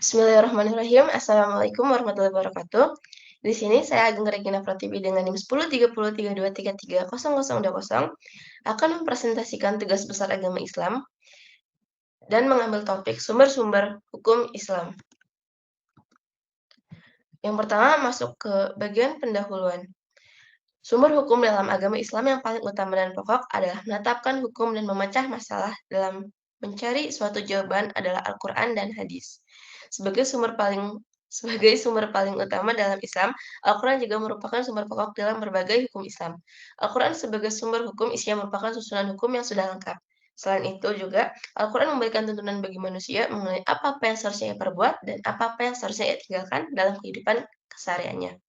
Bismillahirrahmanirrahim. Assalamualaikum warahmatullahi wabarakatuh. Di sini saya Ageng Regina Pratiwi dengan NIM 103032330020 akan mempresentasikan tugas besar agama Islam dan mengambil topik sumber-sumber hukum Islam. Yang pertama masuk ke bagian pendahuluan. Sumber hukum dalam agama Islam yang paling utama dan pokok adalah menetapkan hukum dan memecah masalah dalam mencari suatu jawaban adalah Al-Quran dan hadis. Sebagai sumber paling utama dalam Islam, Al-Quran juga merupakan sumber pokok dalam berbagai hukum Islam. Al-Quran sebagai sumber hukum isinya merupakan susunan hukum yang sudah lengkap. Selain itu juga, Al-Quran memberikan tuntunan bagi manusia mengenai apa-apa yang seharusnya ia perbuat dan apa-apa yang seharusnya ia tinggalkan dalam kehidupan kesehariannya.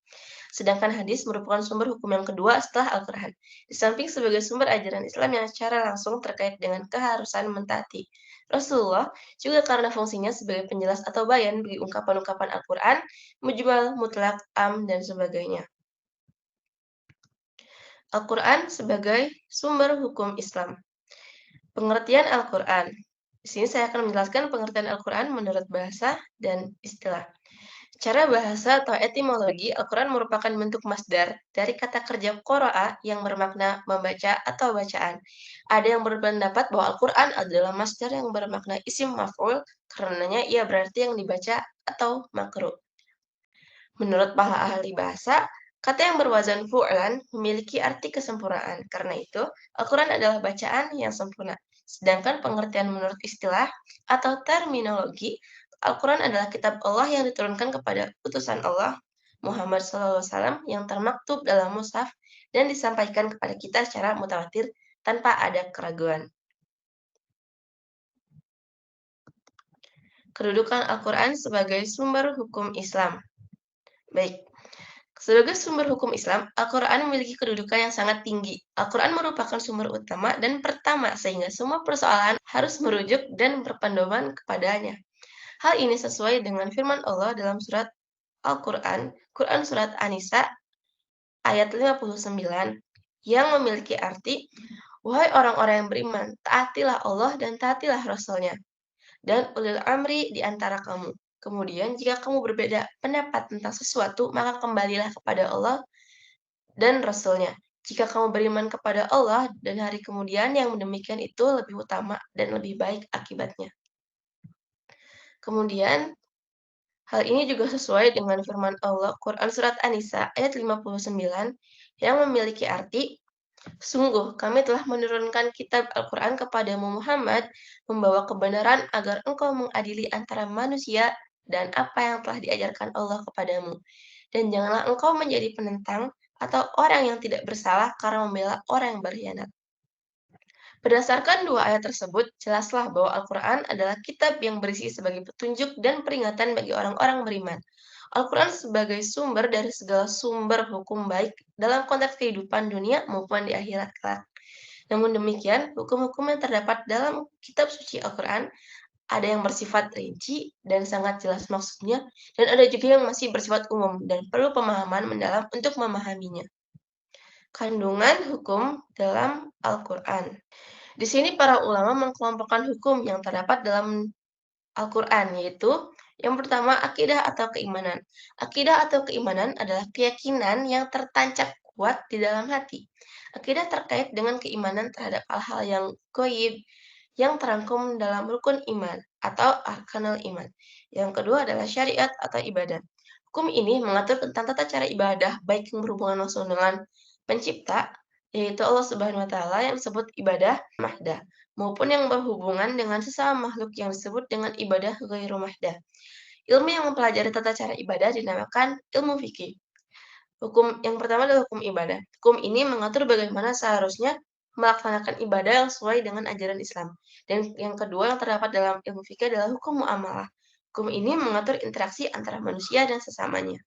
Sedangkan hadis merupakan sumber hukum yang kedua setelah Al-Quran. Di samping sebagai sumber ajaran Islam yang secara langsung terkait dengan keharusan mentaati Rasulullah, juga karena fungsinya sebagai penjelas atau bayan bagi ungkapan-ungkapan Al-Quran, mujmal, mutlak, am, dan sebagainya. Al-Quran sebagai sumber hukum Islam. Pengertian Al-Quran. Di sini saya akan menjelaskan pengertian Al-Quran menurut bahasa dan istilah. Secara bahasa atau etimologi, Al-Quran merupakan bentuk masdar dari kata kerja qara'a yang bermakna membaca atau bacaan. Ada yang berpendapat bahwa Al-Quran adalah masdar yang bermakna isim maf'ul, karenanya ia berarti yang dibaca atau makruh. Menurut para ahli bahasa, kata yang berwazan fu'lan memiliki arti kesempurnaan. Karena itu, Al-Quran adalah bacaan yang sempurna. Sedangkan pengertian menurut istilah atau terminologi, Al-Quran adalah kitab Allah yang diturunkan kepada utusan Allah, Muhammad SAW, yang termaktub dalam mushaf dan disampaikan kepada kita secara mutawatir tanpa ada keraguan. Kedudukan Al-Quran sebagai sumber hukum Islam. Baik, sebagai sumber hukum Islam, Al-Quran memiliki kedudukan yang sangat tinggi. Al-Quran merupakan sumber utama dan pertama sehingga semua persoalan harus merujuk dan berpedoman kepadanya. Hal ini sesuai dengan firman Allah dalam surat Al-Quran, Quran Surat An-Nisa ayat 59, yang memiliki arti, "Wahai orang-orang yang beriman, taatilah Allah dan taatilah Rasul-Nya, dan ulil amri di antara kamu. Kemudian jika kamu berbeda pendapat tentang sesuatu, maka kembalilah kepada Allah dan Rasul-Nya. Jika kamu beriman kepada Allah dan hari kemudian, yang demikian itu lebih utama dan lebih baik akibatnya." Kemudian, hal ini juga sesuai dengan firman Allah Quran Surat An-Nisa ayat 59 yang memiliki arti, "Sungguh kami telah menurunkan kitab Al-Quran kepadamu Muhammad, membawa kebenaran agar engkau mengadili antara manusia dan apa yang telah diajarkan Allah kepadamu. Dan janganlah engkau menjadi penentang atau orang yang tidak bersalah karena membela orang yang berkhianat." Berdasarkan dua ayat tersebut, jelaslah bahwa Al-Quran adalah kitab yang berisi sebagai petunjuk dan peringatan bagi orang-orang beriman. Al-Quran sebagai sumber dari segala sumber hukum baik dalam konteks kehidupan dunia maupun di akhirat kelak. Namun demikian, hukum-hukum yang terdapat dalam kitab suci Al-Quran ada yang bersifat rinci dan sangat jelas maksudnya, dan ada juga yang masih bersifat umum dan perlu pemahaman mendalam untuk memahaminya. Kandungan hukum dalam Al-Quran. Di sini para ulama mengkelompokkan hukum yang terdapat dalam Al-Quran, yaitu yang pertama akidah atau keimanan. Akidah atau keimanan adalah keyakinan yang tertancap kuat di dalam hati. Akidah terkait dengan keimanan terhadap hal-hal yang goib, yang terangkum dalam rukun iman atau arkanul iman. Yang kedua adalah syariat atau ibadah. Hukum ini mengatur tentang tata cara ibadah, baik yang berhubungan langsung dengan pencipta, yaitu Allah Subhanahu wa Ta'ala, yang disebut ibadah mahdah, maupun yang berhubungan dengan sesama makhluk yang disebut dengan ibadah ghairu mahdah. Ilmu yang mempelajari tata cara ibadah dinamakan ilmu fikih. Hukum yang pertama adalah hukum ibadah. Hukum ini mengatur bagaimana seharusnya melaksanakan ibadah yang sesuai dengan ajaran Islam. Dan yang kedua yang terdapat dalam ilmu fikih adalah hukum muamalah. Hukum ini mengatur interaksi antara manusia dan sesamanya.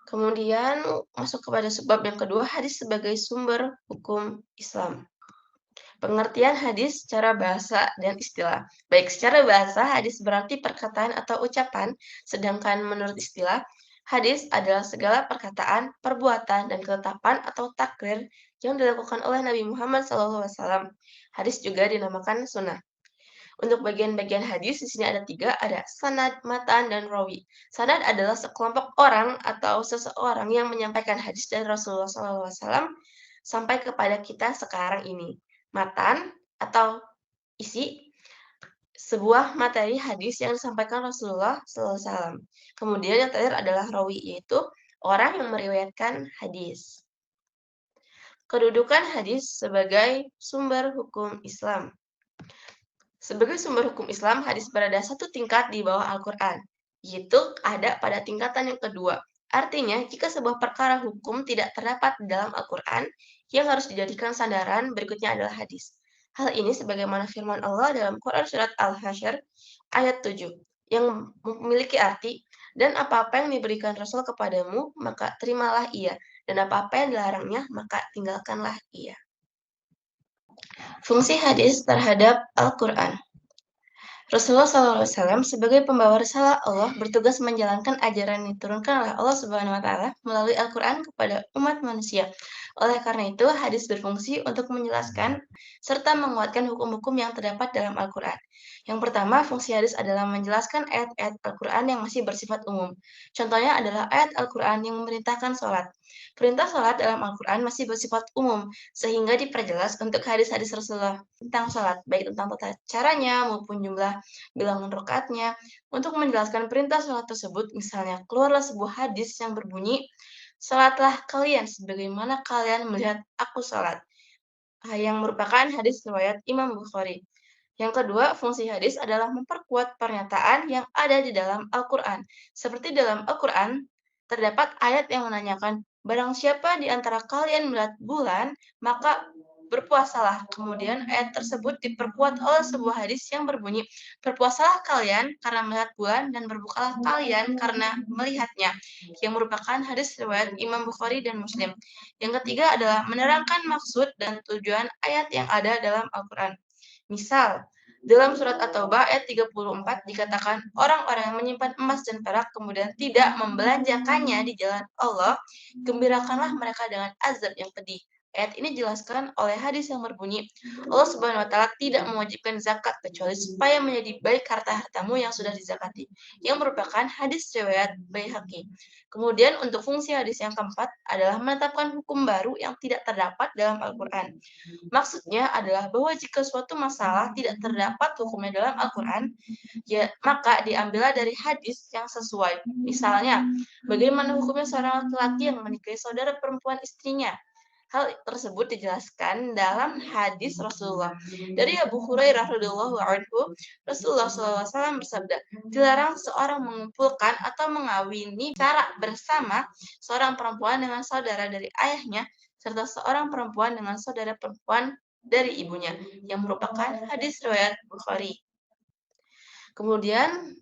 Kemudian masuk kepada sebab yang kedua, hadis sebagai sumber hukum Islam. Pengertian hadis secara bahasa dan istilah. Baik, secara bahasa, hadis berarti perkataan atau ucapan, sedangkan menurut istilah, hadis adalah segala perkataan, perbuatan, dan ketetapan atau takrir yang dilakukan oleh Nabi Muhammad SAW. Hadis juga dinamakan sunnah. Untuk bagian-bagian hadis di sini ada 3, ada sanad, matan, dan rawi. Sanad adalah sekelompok orang atau seseorang yang menyampaikan hadis dari Rasulullah SAW sampai kepada kita sekarang ini. Matan atau isi sebuah materi hadis yang disampaikan Rasulullah SAW. Kemudian yang terakhir adalah rawi, yaitu orang yang meriwayatkan hadis. Kedudukan hadis sebagai sumber hukum Islam. Sebagai sumber hukum Islam, hadis berada satu tingkat di bawah Al-Quran, yaitu ada pada tingkatan yang kedua. Artinya, jika sebuah perkara hukum tidak terdapat di dalam Al-Quran, yang harus dijadikan sandaran berikutnya adalah hadis. Hal ini sebagaimana firman Allah dalam Quran Surat Al-Hasyr ayat 7, yang memiliki arti, dan apa-apa yang diberikan Rasul kepadamu, maka terimalah ia, dan apa-apa yang dilarangnya, maka tinggalkanlah ia. Fungsi hadis terhadap Al-Quran. Rasulullah SAW sebagai pembawa risalah Allah bertugas menjalankan ajaran yang diturunkan oleh Allah Subhanahu wa Ta'ala melalui Al-Quran kepada umat manusia. Oleh karena itu, hadis berfungsi untuk menjelaskan serta menguatkan hukum-hukum yang terdapat dalam Al-Quran. Yang pertama, fungsi hadis adalah menjelaskan ayat-ayat Al-Quran yang masih bersifat umum. Contohnya adalah ayat Al-Quran yang memerintahkan sholat. Perintah sholat dalam Al-Quran masih bersifat umum, sehingga diperjelas untuk hadis-hadis Rasulullah tentang sholat, baik tentang tata caranya maupun jumlah bilangan rakaatnya. Untuk menjelaskan perintah sholat tersebut, misalnya keluarlah sebuah hadis yang berbunyi, "Sholatlah kalian sebagaimana kalian melihat aku sholat," yang merupakan hadis riwayat Imam Bukhari. Yang kedua, fungsi hadis adalah memperkuat pernyataan yang ada di dalam Al-Quran. Seperti dalam Al-Quran, terdapat ayat yang menanyakan, "Barang siapa di antara kalian melihat bulan, maka berpuasalah." Kemudian ayat tersebut diperkuat oleh sebuah hadis yang berbunyi, "Berpuasalah kalian karena melihat bulan dan berbukalah kalian karena melihatnya," yang merupakan hadis riwayat Imam Bukhari dan Muslim. Yang ketiga adalah menerangkan maksud dan tujuan ayat yang ada dalam Al-Quran. Misal, dalam surat At-Taubah ayat 34 dikatakan, orang-orang yang menyimpan emas dan perak kemudian tidak membelanjakannya di jalan Allah, gembirakanlah mereka dengan azab yang pedih. Ayat ini dijelaskan oleh hadis yang berbunyi, Allah Subhanahu wa Ta'ala tidak mewajibkan zakat kecuali supaya menjadi baik harta-hartamu yang sudah dizakati, yang merupakan hadis riwayat Baihaqi. Kemudian untuk fungsi hadis yang keempat adalah menetapkan hukum baru yang tidak terdapat dalam Al-Quran. Maksudnya adalah bahwa jika suatu masalah tidak terdapat hukumnya dalam Al-Quran, ya, maka diambillah dari hadis yang sesuai. Misalnya, bagaimana hukumnya seorang laki-laki yang menikahi saudara perempuan istrinya? Hal tersebut dijelaskan dalam hadis Rasulullah. Dari Abu Hurairah radhiyallahu anhu, Rasulullah SAW bersabda, dilarang seorang mengumpulkan atau mengawini cara bersama seorang perempuan dengan saudara dari ayahnya, serta seorang perempuan dengan saudara perempuan dari ibunya, yang merupakan hadis riwayat Bukhari. Kemudian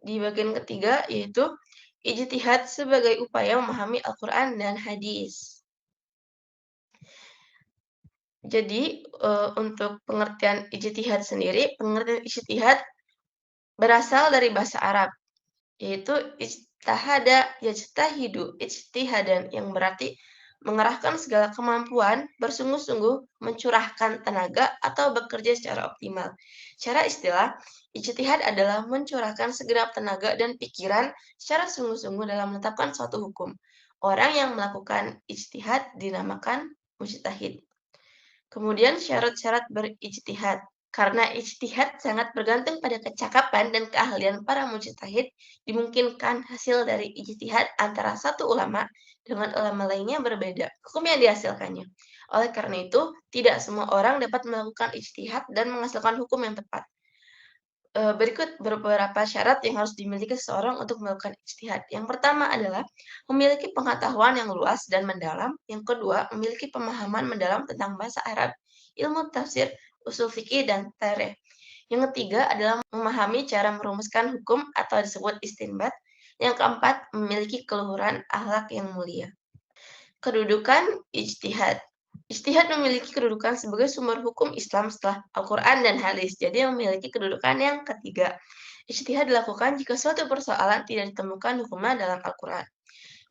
di bagian ketiga yaitu ijtihad sebagai upaya memahami Al-Quran dan hadis. Jadi, untuk pengertian ijtihad sendiri, pengertian ijtihad berasal dari bahasa Arab, yaitu ijtahada yajtahidu ijtihadan, yang berarti mengerahkan segala kemampuan, bersungguh-sungguh, mencurahkan tenaga, atau bekerja secara optimal. Secara istilah, ijtihad adalah mencurahkan segenap tenaga dan pikiran secara sungguh-sungguh dalam menetapkan suatu hukum. Orang yang melakukan ijtihad dinamakan mujtahid. Kemudian syarat-syarat berijtihad. Karena ijtihad sangat bergantung pada kecakapan dan keahlian para mujtahid, dimungkinkan hasil dari ijtihad antara satu ulama dengan ulama lainnya berbeda hukum yang dihasilkannya. Oleh karena itu, tidak semua orang dapat melakukan ijtihad dan menghasilkan hukum yang tepat. Berikut beberapa syarat yang harus dimiliki seseorang untuk melakukan ijtihad. Yang pertama adalah memiliki pengetahuan yang luas dan mendalam. Yang kedua, memiliki pemahaman mendalam tentang bahasa Arab, ilmu tafsir, usul fikih, dan tarikh. Yang ketiga adalah memahami cara merumuskan hukum atau disebut istinbat. Yang keempat, memiliki keluhuran akhlak yang mulia. Kedudukan ijtihad. Ijtihad memiliki kedudukan sebagai sumber hukum Islam setelah Al-Quran dan hadis, jadi memiliki kedudukan yang ketiga. Ijtihad dilakukan jika suatu persoalan tidak ditemukan hukumnya dalam Al-Quran.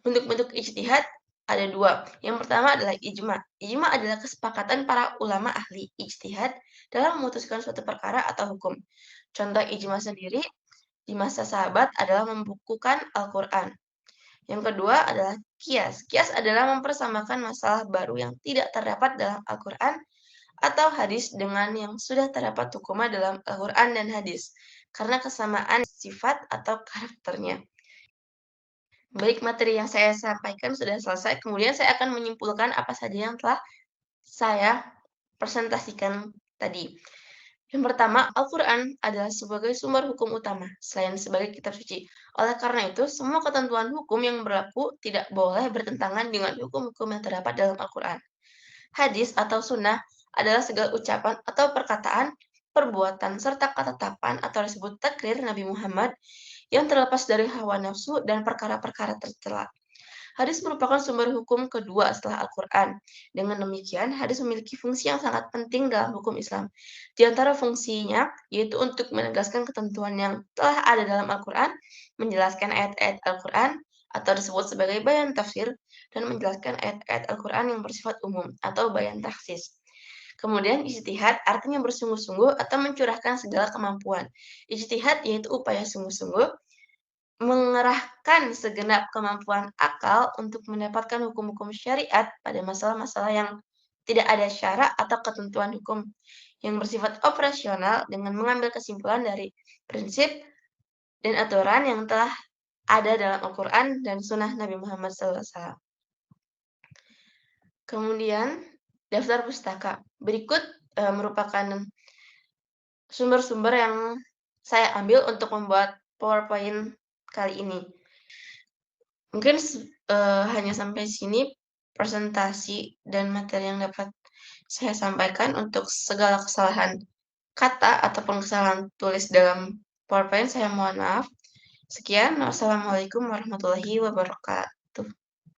Bentuk-bentuk ijtihad Ada dua. Yang pertama adalah ijma. Ijma adalah kesepakatan para ulama ahli ijtihad dalam memutuskan suatu perkara atau hukum. Contoh ijma sendiri di masa sahabat adalah membukukan Al-Quran. Yang kedua adalah kias. Kias adalah mempersamakan masalah baru yang tidak terdapat dalam Al-Quran atau hadis dengan yang sudah terdapat hukumnya dalam Al-Quran dan hadis, karena kesamaan sifat atau karakternya. Baik, materi yang saya sampaikan sudah selesai, kemudian saya akan menyimpulkan apa saja yang telah saya presentasikan tadi. Yang pertama, Al-Quran adalah sebagai sumber hukum utama, selain sebagai kitab suci. Oleh karena itu, semua ketentuan hukum yang berlaku tidak boleh bertentangan dengan hukum-hukum yang terdapat dalam Al-Quran. Hadis atau sunnah adalah segala ucapan atau perkataan, perbuatan, serta ketetapan atau disebut takrir Nabi Muhammad yang terlepas dari hawa nafsu dan perkara-perkara tercela. Hadis merupakan sumber hukum kedua setelah Al-Quran. Dengan demikian, hadis memiliki fungsi yang sangat penting dalam hukum Islam. Di antara fungsinya, yaitu untuk menegaskan ketentuan yang telah ada dalam Al-Quran, menjelaskan ayat-ayat Al-Quran, atau disebut sebagai bayan tafsir, dan menjelaskan ayat-ayat Al-Quran yang bersifat umum, atau bayan taksis. Kemudian ijtihad artinya bersungguh-sungguh atau mencurahkan segala kemampuan. Ijtihad yaitu upaya sungguh-sungguh mengerahkan segenap kemampuan akal untuk mendapatkan hukum-hukum syariat pada masalah-masalah yang tidak ada syarak atau ketentuan hukum yang bersifat operasional dengan mengambil kesimpulan dari prinsip dan aturan yang telah ada dalam Al-Quran dan Sunnah Nabi Muhammad SAW. Kemudian, daftar pustaka. Berikut merupakan sumber-sumber yang saya ambil untuk membuat PowerPoint kali ini. Mungkin hanya sampai sini presentasi dan materi yang dapat saya sampaikan. Untuk segala kesalahan kata ataupun kesalahan tulis dalam PowerPoint, saya mohon maaf. Sekian, wassalamualaikum warahmatullahi wabarakatuh.